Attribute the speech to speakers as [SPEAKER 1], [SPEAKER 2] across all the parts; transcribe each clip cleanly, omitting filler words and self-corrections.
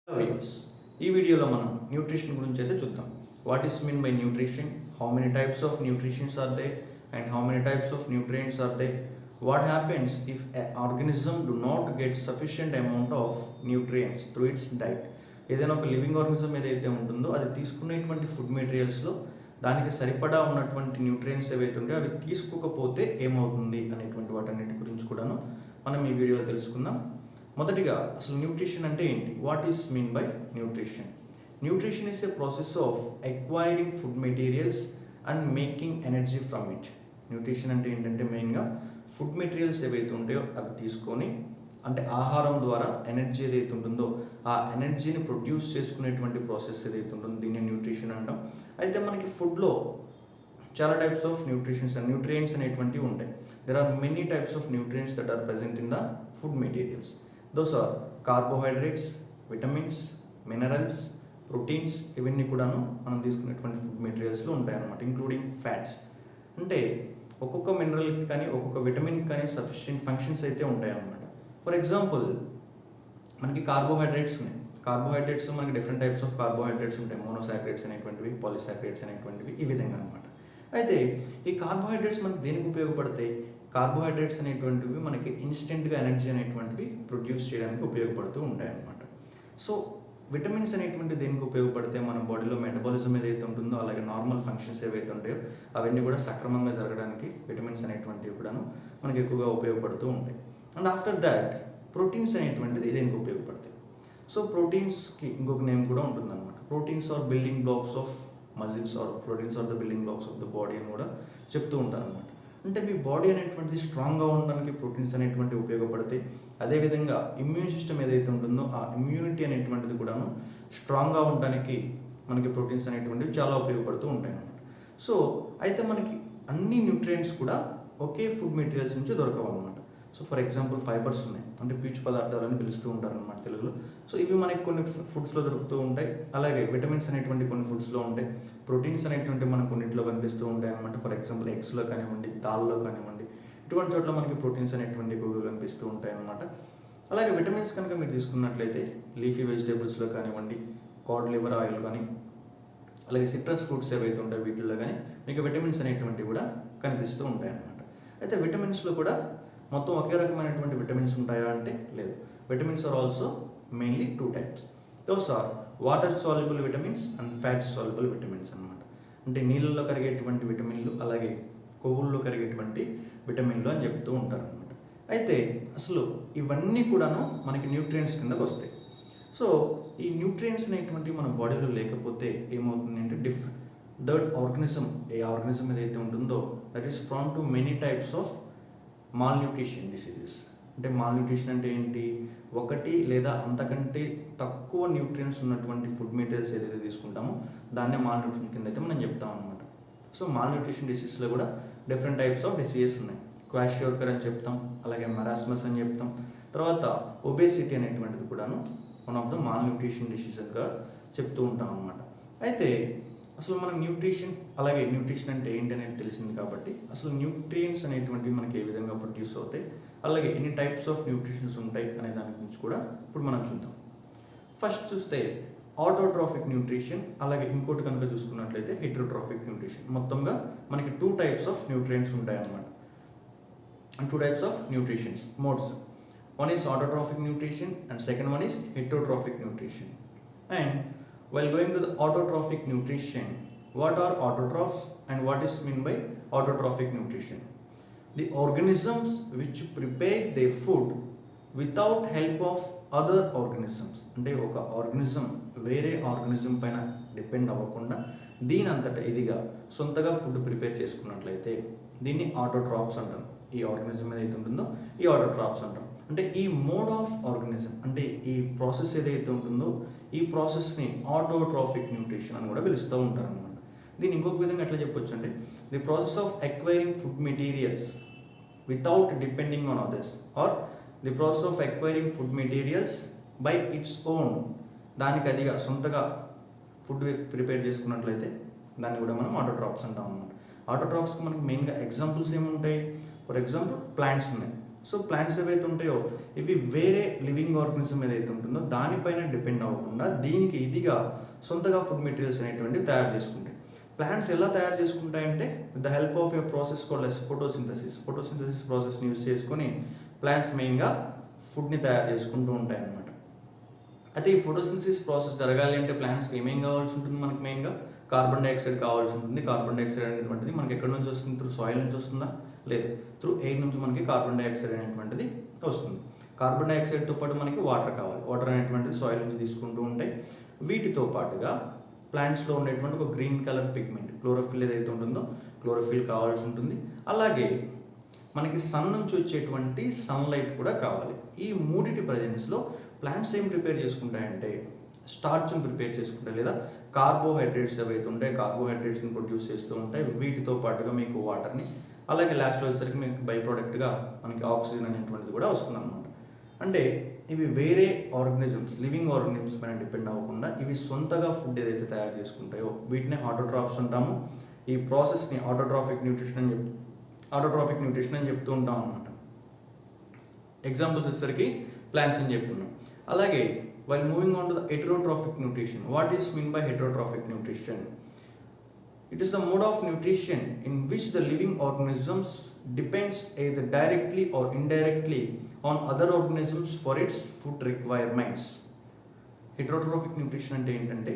[SPEAKER 1] Views ఈ వీడియోలో మనం న్యూట్రిషన్ గురించి అయితే చూద్దాం. What is mean by nutrition, how many types of nutritions are they and how many types of nutrients are they, what happens if an organism do not get sufficient amount of nutrients through its diet. ఏదైనా ఒక living organism ఏదైతే ఉంటుందో అది తీసుకునేటువంటి food మెటీరియల్స్లో దానికి సరిపడా ఉన్నటువంటి nutrients ఏవైతే ఉంటాయో అవి తీసుకోకపోతే ఏమవుతుంది అనేటువంటి వాటన్నిటి గురించి కూడాను మనం ఈ వీడియోలో తెలుసుకుందాం. మొదటిగా అసలు న్యూట్రిషన్ అంటే ఏంటి? What is mean by nutrition? Nutrition is a process of acquiring food materials and making energy from it. Nutrition అంటే ఏంటంటే మెయిన్గా ఫుడ్ మెటీరియల్స్ ఏవైతే ఉంటాయో అవి తీసుకొని, అంటే ఆహారం ద్వారా ఎనర్జీ ఏదైతే ఉంటుందో ఆ ఎనర్జీని ప్రొడ్యూస్ చేసుకునేటువంటి ప్రాసెస్ ఏదైతే ఉంటుందో దీన్ని న్యూట్రిషన్ అంటాం. అయితే మనకి ఫుడ్లో చాలా టైప్స్ ఆఫ్ న్యూట్రియంట్స్ అనేటువంటివి ఉంటాయి. There are many types of nutrients that are present in the food materials. Those are carbohydrates, vitamins, minerals, proteins. ఇవన్నీ కూడాను మనం తీసుకునేటువంటి ఫుడ్ మెటీరియల్స్లో ఉంటాయి అన్నమాట, ఇంక్లూడింగ్ ఫ్యాట్స్. అంటే ఒక్కొక్క మినరల్కి కానీ ఒక్కొక్క విటమిన్ కానీ సఫిషియెంట్ ఫంక్షన్స్ అయితే ఉంటాయి అన్నమాట. ఫర్ ఎగ్జాంపుల్ మనకి కార్బోహైడ్రేట్స్ ఉన్నాయి. కార్బోహైడ్రేట్స్ మనకి డిఫరెంట్ టైప్స్ ఆఫ్ కార్బోహైడ్రేట్స్ ఉంటాయి. మోనోసాక్రైడ్స్ అనేటువంటివి, పాలిసాక్రైడ్స్ అనేటువంటివి, ఈ విధంగా అనమాట. అయితే ఈ కార్బోహైడ్రేట్స్ మనకి దేనికి ఉపయోగపడతాయి? కార్బోహైడ్రేట్స్ అనేటువంటివి మనకి ఇన్స్టెంట్గా ఎనర్జీ అనేటువంటివి ప్రొడ్యూస్ చేయడానికి ఉపయోగపడుతూ ఉంటాయి అన్నమాట. సో విటమిన్స్ అనేటువంటి దేనికి ఉపయోగపడితే మన బాడీలో మెటబాలిజం ఏదైతే ఉంటుందో అలాగే నార్మల్ ఫంక్షన్స్ ఏవైతే ఉంటాయో అవన్నీ కూడా సక్రమంగా జరగడానికి విటమిన్స్ అనేటువంటివి కూడాను మనకి ఎక్కువగా ఉపయోగపడుతూ ఉంటాయి. అండ్ ఆఫ్టర్ దాట్ ప్రోటీన్స్ అనేటువంటిది దేనికి ఉపయోగపడతాయి? సో ప్రోటీన్స్కి ఇంకొక నేమ్ కూడా ఉంటుందన్నమాట. Proteins are building blocks of muscles, or proteins are the building blocks of the body అని కూడా చెప్తూ ఉంటారనమాట. అంటే మీ బాడీ అనేటువంటిది స్ట్రాంగ్గా ఉండడానికి ప్రోటీన్స్ అనేటువంటివి ఉపయోగపడతాయి. అదేవిధంగా ఇమ్యూన్ సిస్టమ్ ఏదైతే ఉంటుందో ఆ ఇమ్యూనిటీ అనేటువంటిది కూడాను స్ట్రాంగ్గా ఉండడానికి మనకి ప్రోటీన్స్ అనేటువంటివి చాలా ఉపయోగపడుతూ ఉంటాయి అన్నమాట. సో అయితే మనకి అన్ని న్యూట్రియంట్స్ కూడా ఒకే ఫుడ్ మెటీరియల్స్ నుంచి దొరకవు అన్నమాట. సో ఫర్ ఎగ్జాంపుల్ ఫైబర్స్ ఉన్నాయి, అంటే పీచు పదార్థాలు అని పిలుస్తూ ఉంటారు అన్నమాట తెలుగులో. సో ఇవి మనకి కొన్ని ఫుడ్స్లో దొరుకుతూ ఉంటాయి. అలాగే విటమిన్స్ అనేటువంటి కొన్ని ఫుడ్స్లో ఉంటాయి. ప్రోటీన్స్ అనేటువంటి మనకు కొన్నింటిలో కనిపిస్తూ ఉంటాయి అన్నమాట. ఫర్ ఎగ్జాంపుల్ ఎగ్స్లో కానివ్వండి, దాల్లో కానివ్వండి, ఇటువంటి చోట్ల మనకి ప్రోటీన్స్ అనేటువంటి ఎక్కువగా కనిపిస్తూ ఉంటాయి అన్నమాట. అలాగే విటమిన్స్ కనుక మీరు తీసుకున్నట్లయితే లీఫీ వెజిటేబుల్స్లో కానివ్వండి, కాడ్ లివర్ ఆయిల్ కానీ, అలాగే సిట్రస్ ఫ్రూట్స్ ఏవైతే ఉంటాయో వీటిల్లో కానీ మీకు విటమిన్స్ అనేటువంటివి కూడా కనిపిస్తూ ఉంటాయి అన్నమాట. అయితే విటమిన్స్లో కూడా మొత్తం ఒకే రకమైనటువంటి విటమిన్స్ ఉంటాయా అంటే లేదు. Vitamins are also mainly 2 types. Those are water soluble vitamins and fat soluble vitamins అన్నమాట. అంటే నీళ్ళల్లో కరిగేటువంటి విటమిన్లు అలాగే కొవ్వుల్లో కరిగేటువంటి విటమిన్లు అని చెప్తూ ఉంటారు అనమాట. అయితే అసలు ఇవన్నీ కూడాను మనకి న్యూట్రియంట్స్ కిందకు వస్తాయి. సో ఈ న్యూట్రియంట్స్ అనేటువంటి మన బాడీలో లేకపోతే ఏమవుతుంది అంటే దట్ ఆర్గనిజం, ఏ ఆర్గనిజం ఏదైతే ఉంటుందో that is prone to many types of malnutrition diseases. అంటే మాల్ న్యూట్రిషన్ అంటే ఏంటి? ఒకటి లేదా అంతకంటే తక్కువ న్యూట్రియంట్స్ ఉన్నటువంటి ఫుడ్ మెటీరియల్స్ ఏదైతే తీసుకుంటామో దాన్నే మాల్ న్యూట్రిషన్ కింద అయితే మనం చెప్తాం అనమాట. సో మాల్ న్యూట్రిషన్ డిసీజ్లో కూడా డిఫరెంట్ టైప్స్ ఆఫ్ డిసీజెస్ ఉన్నాయి. క్వాషియోర్కర్ అని చెప్తాం, అలాగే మరాస్మస్ అని చెప్తాం. తర్వాత ఒబేసిటీ అనేటువంటిది కూడాను one of the malnutrition డిసీజెస్గా చెప్తూ ఉంటాం అనమాట. అయితే అసలు మనం న్యూట్రిషన్ అలాగే న్యూట్రిషన్ అంటే ఏంటి అనేది తెలిసింది కాబట్టి అసలు న్యూట్రియంట్స్ అనేటువంటివి మనకి ఏ విధంగా ప్రొడ్యూస్ అవుతాయి, అలాగే ఎన్ని టైప్స్ ఆఫ్ న్యూట్రిషన్స్ ఉంటాయి అనే దాని గురించి కూడా ఇప్పుడు మనం చూద్దాం. ఫస్ట్ చూస్తే ఆటోట్రాఫిక్ న్యూట్రిషన్, అలాగే ఇంకోటి కనుక చూసుకున్నట్లయితే హెటరోట్రాఫిక్ న్యూట్రిషన్. మొత్తంగా మనకి 2 types ఆఫ్ న్యూట్రియంట్స్ ఉంటాయి అన్నమాట. 2 types of nutritions modes. One is autotrophic nutrition and second one is heterotrophic nutrition. And while going to the autotrophic nutrition, what are autotrophs and what is mean by autotrophic nutrition? The organisms which prepare their food without help of other organisms. అంటే ఒక organism వేరే organism పైన depend అవ్వకుండా దీని అంతటా ఇదిగా సొంతగా food prepare చేసుకున్నట్లయితే దీన్ని ఆటోట్రాప్స్ అంటాం. ఈ ఆర్గనిజం ఏదైతే ఉంటుందో ఈ ఆటోట్రాప్స్ అంటాం. అంటే ఈ మోడ్ ఆఫ్ ఆర్గనిజం, అంటే ఈ ప్రాసెస్ ఏదైతే ఉంటుందో ఈ ప్రాసెస్ని ఆటోట్రాఫిక్ న్యూట్రిషన్ అని కూడా పిలుస్తూ ఉంటారు అనమాట. దీన్ని ఇంకొక విధంగా ఎట్లా చెప్పొచ్చు అంటే the process of acquiring food materials without depending on others, or the process of acquiring food materials by its own. దానికి అదిగా సొంతగా ఫుడ్ ప్రిపేర్ చేసుకున్నట్లయితే దాన్ని కూడా మనం ఆటోట్రాప్స్ అంటాం అనమాట. ఆటోట్రాప్స్కి మనకి మెయిన్గా ఎగ్జాంపుల్స్ ఏముంటాయి? ఫర్ ఎగ్జాంపుల్ ప్లాంట్స్ ఉన్నాయి. సో ప్లాంట్స్ ఏవైతే ఉంటాయో ఇవి వేరే లివింగ్ ఆర్గనిజం ఏదైతే ఉంటుందో దానిపైన డిపెండ్ అవ్వకుండా దీనికి ఇదిగా సొంతగా ఫుడ్ మెటీరియల్స్ అనేటువంటివి తయారు చేసుకుంటాయి. ప్లాంట్స్ ఎలా తయారు చేసుకుంటాయంటే with the help of a process called as photosynthesis ప్రాసెస్ని యూస్ చేసుకొని ప్లాంట్స్ మెయిన్గా ఫుడ్ని తయారు చేసుకుంటూ ఉంటాయి అన్నమాట. అయితే ఈ ఫోటోసింథసిస్ ప్రాసెస్ జరగాలి అంటే ప్లాంట్స్కి ఏమేం కావాల్సి ఉంటుంది? మనకి మెయిన్గా కార్బన్ డైఆక్సైడ్ కావాల్సి ఉంటుంది. కార్బన్ డైఆక్సైడ్ అనేటువంటిది మనకి ఎక్కడి నుంచి వస్తుంది? త్రూ సాయిల్ నుంచి వస్తుందా? లేదు, త్రూ ఎయిర్ నుంచి మనకి కార్బన్ డైఆక్సైడ్ అనేటువంటిది వస్తుంది. కార్బన్ డైఆక్సైడ్తో పాటు మనకి వాటర్ కావాలి. వాటర్ అనేటువంటిది సాయిల్ నుంచి తీసుకుంటూ ఉంటాయి. వీటితో పాటుగా ప్లాంట్స్లో ఉండేటువంటి ఒక గ్రీన్ కలర్ పిగ్మెంట్ క్లోరోఫిల్ ఏదైతే ఉంటుందో క్లోరోఫిల్ కావాల్సి ఉంటుంది. అలాగే మనకి సన్ నుంచి వచ్చేటువంటి సన్లైట్ కూడా కావాలి. ఈ మూడిటి ప్రజెన్స్లో ప్లాంట్స్ ఏం ప్రిపేర్ చేసుకుంటాయంటే స్టార్చ్ని ప్రిపేర్ చేసుకుంటాయి, లేదా కార్బోహైడ్రేట్స్ ఏవైతే ఉంటాయి కార్బోహైడ్రేట్స్ని ప్రొడ్యూస్ చేస్తూ ఉంటాయి. వీటితో పాటుగా మీకు వాటర్ని, అలాగే లాస్ట్లో వచ్చేసరికి మీకు బై ప్రోడక్ట్గా మనకి ఆక్సిజన్ అనేటువంటిది కూడా వస్తుంది అనమాట. అంటే ఇవి వేరే ఆర్గనిజమ్స్ లివింగ్ ఆర్గనిజమ్స్ పైన డిపెండ్ అవ్వకుండా ఇవి సొంతగా ఫుడ్ ఏదైతే తయారు చేసుకుంటాయో వీటిని ఆటోట్రాఫ్స్ అంటాము. ఈ ప్రాసెస్ని ఆటోట్రాఫిక్ న్యూట్రిషన్ అని చెప్తూ ఉంటాం అనమాట. ఎగ్జాంపుల్స్ వచ్చేసరికి ప్లాంట్స్ అని చెప్తున్నాం. అలాగే while moving on to the heterotrophic nutrition. What is mean by heterotrophic nutrition? It is the mode of nutrition in which the living organisms depends either directly or indirectly on other organisms for its food requirements. Heterotrophic nutrition అంటే ఏంటంటే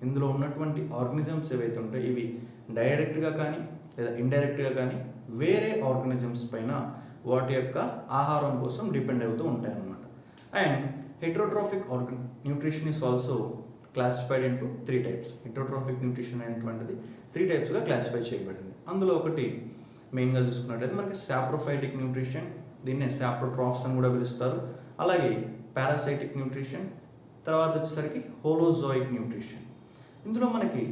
[SPEAKER 1] ఇందులో ఉన్నటువంటి organisms ఏవైతే ఉంటాయో ఇవి డైరెక్ట్గా కానీ లేదా ఇండైరెక్ట్గా కానీ వేరే ఆర్గనిజమ్స్ పైన వాటి యొక్క ఆహారం కోసం డిపెండ్ అవుతూ ఉంటాయి అన్నమాట. And heterotrophic nutrition is also classified into 3 types. Heterotrophic nutrition అనేటువంటిది 3 typesగా క్లాసిఫై చేయబడింది. అందులో ఒకటి మెయిన్గా చూసుకున్నట్లయితే మనకి సాప్రోఫైటిక్ న్యూట్రిషన్, దీన్నే సాప్రోట్రాఫ్స్ అని కూడా పిలుస్తారు. అలాగే పారాసైటిక్ న్యూట్రిషన్, తర్వాత వచ్చేసరికి హోలోజోయిక్ న్యూట్రిషన్. ఇందులో మనకి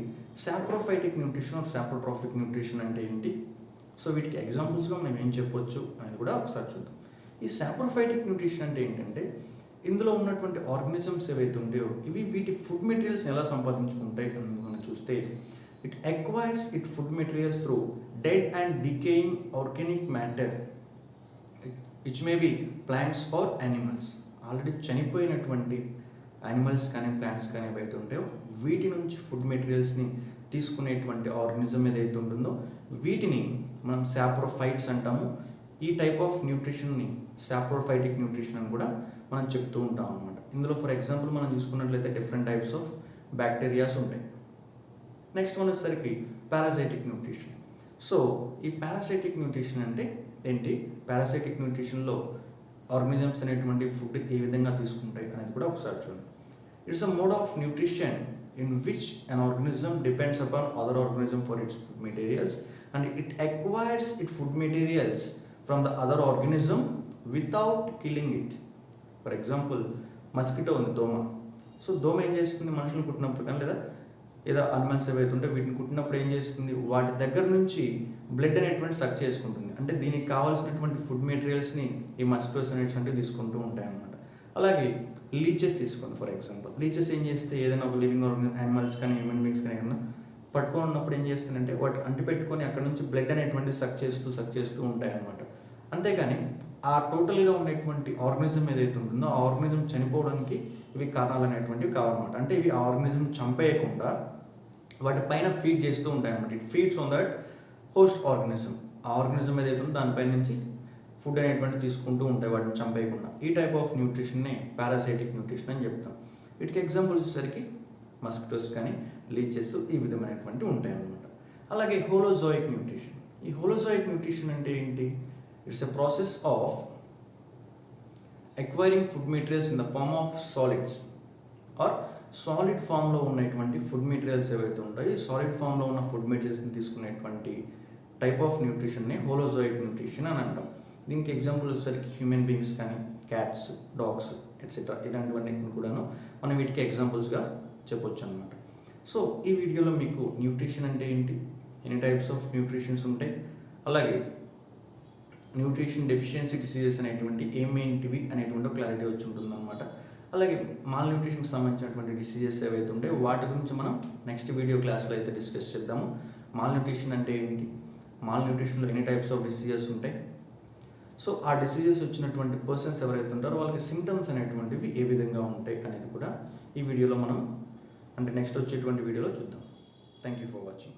[SPEAKER 1] సాప్రోఫైటిక్ న్యూట్రిషన్ సాప్రోట్రాఫిక్ న్యూట్రిషన్ అంటే ఏంటి, సో వీటికి ఎగ్జాంపుల్స్గా మనం ఏం చెప్పొచ్చు అనేది కూడా ఒకసారి చూద్దాం. ఈ సాప్రోఫైటిక్ న్యూట్రిషన్ అంటే ఏంటంటే ఇందులో ఉన్నటువంటి ఆర్గనిజమ్స్ ఏవైతే ఉంటాయో ఇవి వీటి ఫుడ్ మెటీరియల్స్ని ఎలా సంపాదించుకుంటాయి అని మనం చూస్తే it acquires it food materials through dead and decaying organic matter which may be plants or animals. Already చనిపోయినటువంటి యానిమల్స్ కానీ ప్లాంట్స్ కానీ ఏవైతే ఉంటాయో వీటి నుంచి ఫుడ్ మెటీరియల్స్ని తీసుకునేటువంటి ఆర్గనిజం ఏదైతే ఉంటుందో వీటిని మనం సాప్రోఫైట్స్ అంటాము. ఈ టైప్ ఆఫ్ న్యూట్రిషన్ని సాప్రోఫైటిక్ న్యూట్రిషన్ అని కూడా మనం చెప్తూ ఉంటాం అనమాట. ఇందులో ఫర్ ఎగ్జాంపుల్ మనం చూసుకున్నట్లయితే డిఫరెంట్ టైప్స్ ఆఫ్ బ్యాక్టీరియాస్ ఉంటాయి. నెక్స్ట్ వన్ వచ్చేసరికి పారాసైటిక్ న్యూట్రిషన్. సో ఈ పారాసైటిక్ న్యూట్రిషన్ అంటే ఏంటి, పారాసైటిక్ న్యూట్రిషన్లో ఆర్గనిజమ్స్ అనేటువంటి ఫుడ్ ఏ విధంగా తీసుకుంటాయి అనేది కూడా ఒకసారి చూడండి. It's a mode of nutrition in which an organism depends upon other organism for it's food materials and it acquires it food materials from the other organism without killing it. For example mosquito ఉంది, దోమ. So దోమ ఏం చేస్తుంది, మనుషులు కుట్టినప్పుడు కానీ లేదా ఏదో animals ఏవైతే ఉంటే వీటిని కుట్టినప్పుడు ఏం చేస్తుంది, వాటి దగ్గర నుంచి బ్లడ్ అనేటువంటి సక్ చేసుకుంటుంది. అంటే దీనికి కావాల్సినటువంటి ఫుడ్ మెటీరియల్స్ని ఈ మస్కిటోస్ అనేటువంటివి తీసుకుంటూ ఉంటాయి అన్నమాట. అలాగే లీచెస్ తీసుకోండి. ఫర్ ఎగ్జాంపుల్ లీచెస్ ఏం చేస్తే ఏదైనా ఒక లివింగ్ యానిమల్స్ కానీ హ్యూమన్ బీయింగ్స్ కానీ ఏమన్నా పట్టుకొని ఉన్నప్పుడు ఏం చేస్తుందంటే వాటి అంటిపెట్టుకొని అక్కడ నుంచి బ్లడ్ అనేటువంటి సక్ చేస్తూ ఉంటాయి అన్నమాట. అంతేకాని ఆ టోటల్గా ఉన్నటువంటి ఆర్గనిజం ఏదైతే ఉంటుందో ఆ ఆర్గనిజం చనిపోవడానికి ఇవి కారణాలు అనేటువంటివి కావాలన్నమాట. అంటే ఇవి ఆ ఆర్గనిజం చంపేయకుండా వాటి పైన ఫీడ్ చేస్తూ ఉంటాయి అన్నమాట. It feeds on that host organism. ఆ ఆర్గనిజం ఏదైతే ఉందో దానిపై నుంచి ఫుడ్ అనేటువంటి తీసుకుంటూ ఉంటాయి వాటిని చంపేయకుండా. ఈ టైప్ ఆఫ్ న్యూట్రిషన్నే పారాసైటిక్ న్యూట్రిషన్ అని చెప్తాం. వీటికి ఎగ్జాంపుల్స్ వచ్చేసరికి మస్కిటోస్ కానీ లీచెస్ ఈ విధమైనటువంటి ఉంటాయి అన్నమాట. అలాగే హోలోజోయిక్ న్యూట్రిషన్. ఈ హోలోజోయిక్ న్యూట్రిషన్ అంటే ఏంటి, it's a process of acquiring food materials in the form of solids or solid ఫామ్లో ఉన్నటువంటి ఫుడ్ మెటీరియల్స్ ఏవైతే ఉంటాయో ఈ సాలిడ్ ఫామ్లో ఉన్న ఫుడ్ మెటీరియల్స్ని తీసుకునేటువంటి టైప్ ఆఫ్ న్యూట్రిషన్ని హోలోజోయిక్ న్యూట్రిషన్ అని అంటాం. దీనికి ఎగ్జాంపుల్ వచ్చేసరికి హ్యూమన్ బీయింగ్స్ కానీ క్యాట్స్, డాగ్స్ ఎట్సెట్రా ఇలాంటివన్నిటిని కూడాను మనం వీటికి ఎగ్జాంపుల్స్గా చెప్పొచ్చు అనమాట. సో ఈ వీడియోలో మీకు న్యూట్రిషన్ అంటే ఏంటి, ఎన్ని టైప్స్ ఆఫ్ న్యూట్రిషన్స్ ఉంటాయి, అలాగే న్యూట్రిషన్ డెఫిషియన్సీ డిసీజెస్ అనేటువంటి ఏమేంటివి అనేటువంటి క్లారిటీ వచ్చి ఉంటుందన్నమాట. అలాగే మాల్ న్యూట్రిషన్కి సంబంధించినటువంటి డిసీజెస్ ఏవైతే ఉంటాయో వాటి గురించి మనం నెక్స్ట్ వీడియో క్లాస్లో అయితే డిస్కస్ చేద్దాము. మాల్ న్యూట్రిషన్ అంటే ఏంటి, మాల్ న్యూట్రిషన్లో ఎన్ని టైప్స్ ఆఫ్ డిసీజెస్ ఉంటాయి, సో ఆ డిసీజెస్ వచ్చినటువంటి పర్సన్స్ ఎవరైతే ఉంటారో వాళ్ళకి సిమ్టమ్స్ అనేటువంటివి ఏ విధంగా ఉంటాయి అనేది కూడా ఈ వీడియోలో మనం అంటే నెక్స్ట్ వచ్చేటువంటి వీడియోలో చూద్దాం. Thank you for watching.